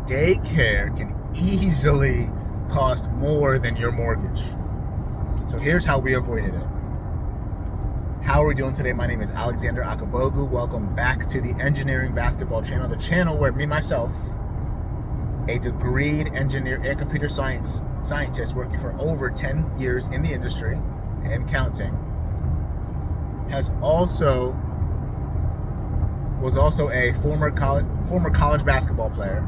daycare can easily cost more than your mortgage. So here's how we avoided it. How are we doing today? My name is Alexander Akabogu. Welcome back to the Engineering Basketball channel, the channel where myself, a degreed engineer and computer scientist working for over 10 years in the industry and counting, was also a former college basketball player,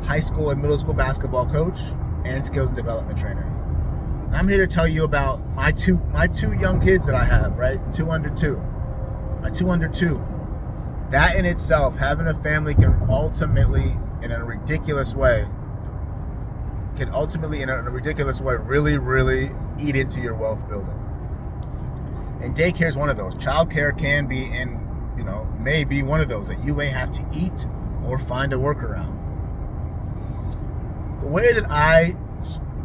high school and middle school basketball coach, and skills and development trainer. And I'm here to tell you about my two young kids that I have, right? My two under two. That in itself, having a family can ultimately, in a ridiculous way, really, really eat into your wealth building. And daycare is one of those. Childcare can be may be one of those that you may have to eat or find a workaround. The way that I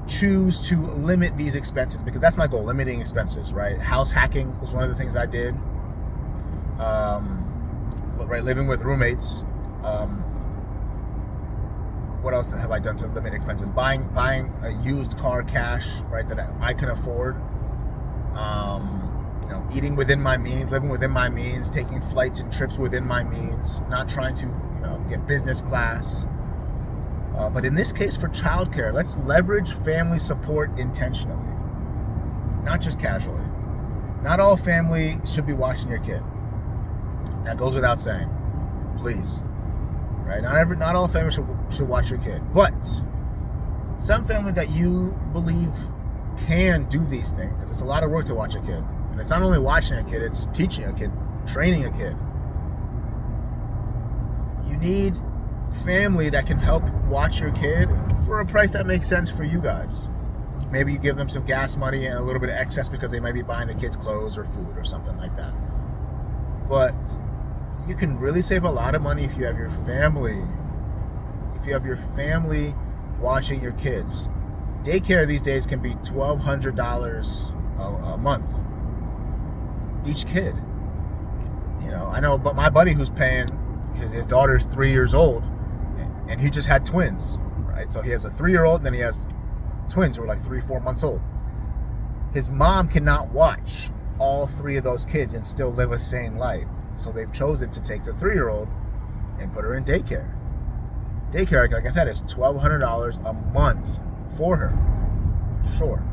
choose to limit these expenses, because that's my goal, limiting expenses, right? House hacking was one of the things I did. Right, living with roommates. What else have I done to limit expenses? Buying a used car cash, right, that I can afford. Eating within my means, living within my means, taking flights and trips within my means, not trying to, get business class. But in this case for childcare, let's leverage family support intentionally, not just casually. Not all family should be watching your kid. That goes without saying. Please, right? Not all family should watch your kid, but some family that you believe can do these things, because it's a lot of work to watch a kid. And it's not only watching a kid, it's teaching a kid, training a kid. You need family that can help watch your kid for a price that makes sense for you guys. Maybe you give them some gas money and a little bit of excess because they might be buying the kids clothes or food or something like that. But you can really save a lot of money if you have your family. If you have your family watching your kids. Daycare these days can be $1,200 a month. Each kid. I know, but my buddy who's paying, his daughter's 3 years old, and he just had twins, right? So he has a 3-year-old, and then he has twins who are like 3-4 months old. His mom cannot watch all 3 of those kids and still live a sane life. So they've chosen to take the 3-year-old and put her in daycare. Daycare, like I said, is $1,200 a month for her. Sure.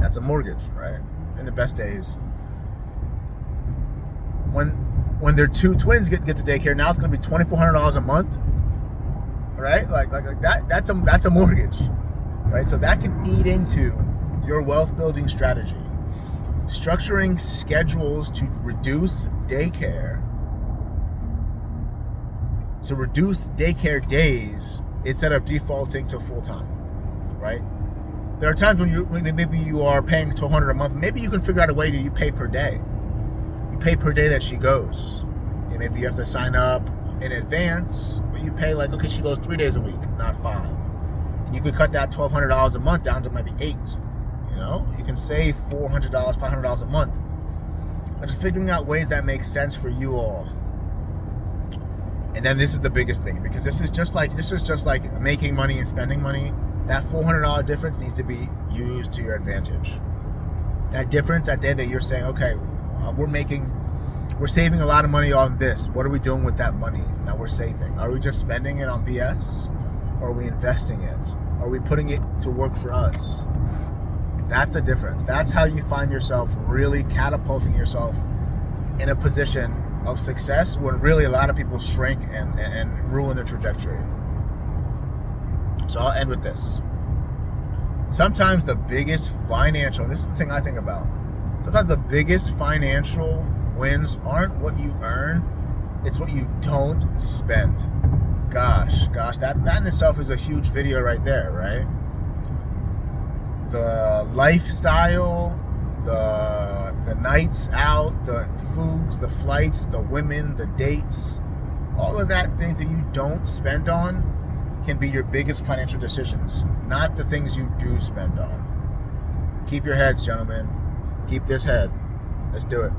That's a mortgage, right? In the best days. When their 2 twins get to daycare, now it's going to be $2,400 a month, right? Like that. That's a mortgage, right? So that can eat into your wealth building strategy. Structuring schedules to reduce daycare days instead of defaulting to full time, right? There are times when maybe you are paying $1,200 a month. Maybe you can figure out a way you pay per day. Pay per day that she goes. Maybe you have to sign up in advance, but you pay okay, she goes 3 days a week, not 5. And you could cut that $1,200 a month down to maybe 8. You can save $400, $500 a month. But just figuring out ways that make sense for you all. And then this is the biggest thing, because this is just like making money and spending money. That $400 difference needs to be used to your advantage. That difference, that day that you're saying, okay, we're saving a lot of money on this. What are we doing with that money that we're saving? Are we just spending it on BS? Or are we investing it? Are we putting it to work for us? That's the difference. That's how you find yourself really catapulting yourself in a position of success when really a lot of people shrink and ruin their trajectory. So I'll end with this. Sometimes the biggest financial, and this is the thing I think about, sometimes the biggest financial wins aren't what you earn, it's what you don't spend. Gosh, that in itself is a huge video right there, right? The lifestyle, the nights out, the foods, the flights, the women, the dates, all of that things that you don't spend on can be your biggest financial decisions, not the things you do spend on. Keep your heads, gentlemen. Keep this head. Let's do it.